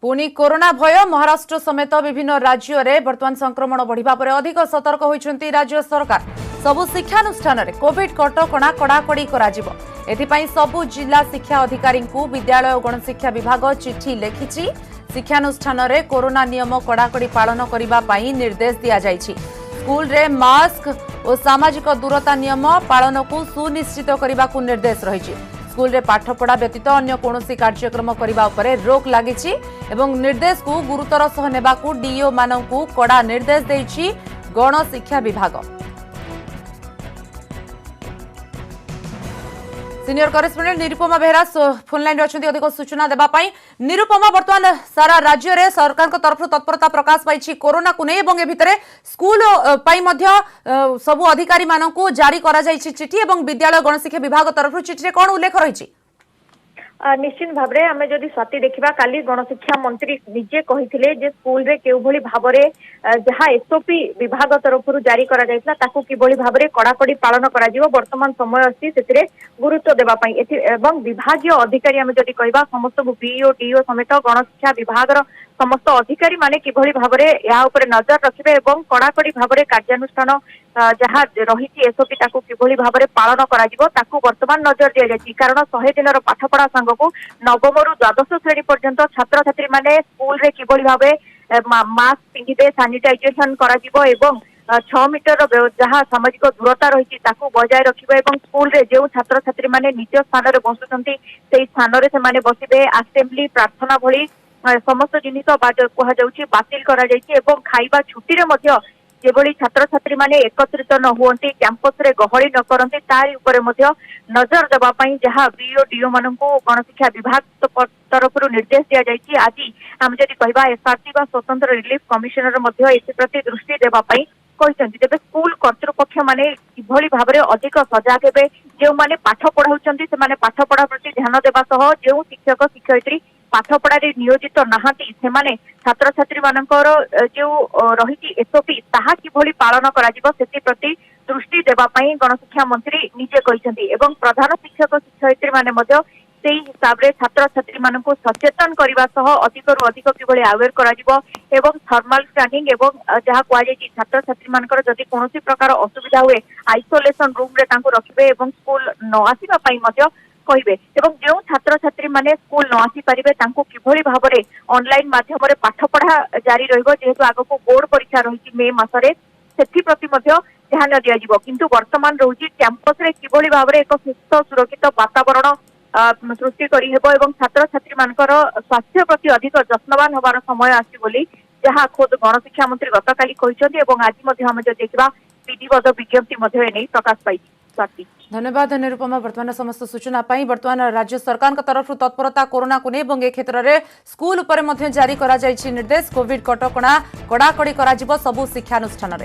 पुणी कोरोना भय महाराष्ट्र समेत विभिन्न राज्य में बर्तमान संक्रमण बढ़िबा परे अधिक सतर्क होइछन्ती राज्य सरकार। सबु शिक्षानुष्ठान रे कोविड कटकणा कड़ाकड़ी कराजिबो। एथिपाई सबु जिला शिक्षा अधिकारी को विद्यालय और गणशिक्षा विभाग चिठी लिखिछि। शिक्षानुष्ठान रे कोरोना नियम कड़ाकड़ी पालन करिबा पई निर्देश दिया जाइछि। स्कूल रे मास्क और सामाजिक दूरता नियम पालन को सुनिश्चित करने को निर्देश रही। स्कूल रे पाठपढ़ा व्यतीत अन्य कौनसी कार्यक्रम करने उपरे रोक लगी एवं निर्देश को गुरुतर सह नेबा को डीओ मानू कड़ा निर्देश देछि गण शिक्षा विभाग। Senior correspondent Nirupama Behera phone line अच्छी अधिक सूचना देवाई। निरुपमा, बर्तमान सारा राज्य में सरकार तरफ तत्परता प्रकाश पाई कोरोना को नहीं भितर स्कूल सबु अधिकारी मानू जारी करा चिठी और विद्यालय गणशिक्षा विभाग तरफ चिठी कौन उल्लेख रही? निश्चित भाव में आम जदि स्वाति देखा काली गणशिक्षा मंत्री निजे कही स्कूल रे केउ भली भाव में जहाँ एसओपी विभाग तरफ जारी करा जायतिला ताकू किभली भाव में कड़ाकड़ी पालन करा जिवो वर्तमान समय अछि सेतिरे गुरुत्व देबा पई एवं विभागीय अधिकारी आम जदि कहबा समस्त बीईओ डीओ समेत गणशिक्षा विभाग समस्त अधिकारी माने किभली भाव में या ऊपर नजर रखिबे एवं कड़ाकड़ी भाव में कार्यानुष्ठान जहाँ रही एसओपी ताकू किभली भाव में पालन करा जिवो ताकू वर्तमान नजर दिया जायछि। कारण 100 दिन पाठपढ़ा संग को नवम रु द्वादश श्रेणी पर्यंत छात्र छात्री माने स्कूल रे किभली भाव मास्क पिंधिबे, सानिटाइजेशन करा जिवो एवं 6 मीटर जहाँ सामाजिक दूरता रही बजाय रखिबे एवं स्कूल रे जो छात्र छात्री माने निज स्थान रे बसुचंती सेही स्थान रे से माने बसिबे। असेंबली प्रार्थना भली समस्त जिनिस कह जाउछि बातिल करा जायछि एवं खाइबा छुट्टी रे मध्य जेभली छात्र छात्री माने एकत्रित न हुअंती कैंपस रे गहली न करंती तारि उपरे मध्य नजर देबा पई जहाँ बीओ डीओ माननकु गणशिक्षा विभाग तरफ निर्देश दिया जायछि। आज हम जदि कहबा एसआरटी बा स्वतंत्र रिलीफ कमिशनर मध्य एथि प्रति दृष्टि देबा पई कहिसंती। तेबे स्कूल कर्तृपक्ष माने किभली भाव में अधिक सजाग हेबे, जो माने पाठ पढ़ाउचंती से माने पाठ पढ़ा प्रति ध्यान देबा सह जो शिक्षक शिक्षयित्री पाठपढ़ा नियोजित नहांती से माने छात्र छात्री मानकर जो रही एसओपी ताहा किभली पालन करा जिवो सेति प्रति दृष्टि देबा पई गणशिक्षा मंत्री निजे कहिसंती एवं प्रधान शिक्षक शिक्षयित्री माने मध्य सेही हिसाब रे छात्र छात्री माननको सचेतन करबा सह अधिक रु अधिक किभली अवेयर करा जिवो एवं थर्मल स्कैनिंग एवं जहाँ कह छात्र छात्री मानकर जदि कोनोसी प्रकार असुविधा हुए आइसोलेशन रूम रे तांको रखिबे एवं स्कूल न आसीबा पई मध्य कहिबे एवं जो छात्र छात्री माने स्कूल न आसी पारिबे तांको किभली भाव में ऑनलाइन माध्यम रे पाठपढ़ा जारी रहिबो। जेहेतु आगको बोर्ड परीक्षा रही मे मासरे सेथि प्रति मध्य ध्यान दिया जिवो। किंतु वर्तमान रहुछि कैंपस रे किभली भाव में एक सुस्थ सुरक्षित वातावरण सृष्टि करी हेबो एवं छात्र छात्री मानकर स्वास्थ्य प्रति अधिक जत्नवान होबार समय आसी बोली जहाँ खुद गणशिक्षा मंत्री गतकाली कहिसंती एवं आज मध्य हम जो देखबा विधिवत विज्ञप्ति मध्य एनै प्रकाश पाई। धन्यवाद निरुपमा, बर्तमान समस्त सूचना पाई। बर्तमान राज्य सरकार तरफ तत्परता कोरोना को नहीं ए क्षेत्र में स्कूल उपर जारी करा निर्देश। कोविड कटकणा कड़ाकड़ी करा सबु शिक्षानुष्ठान।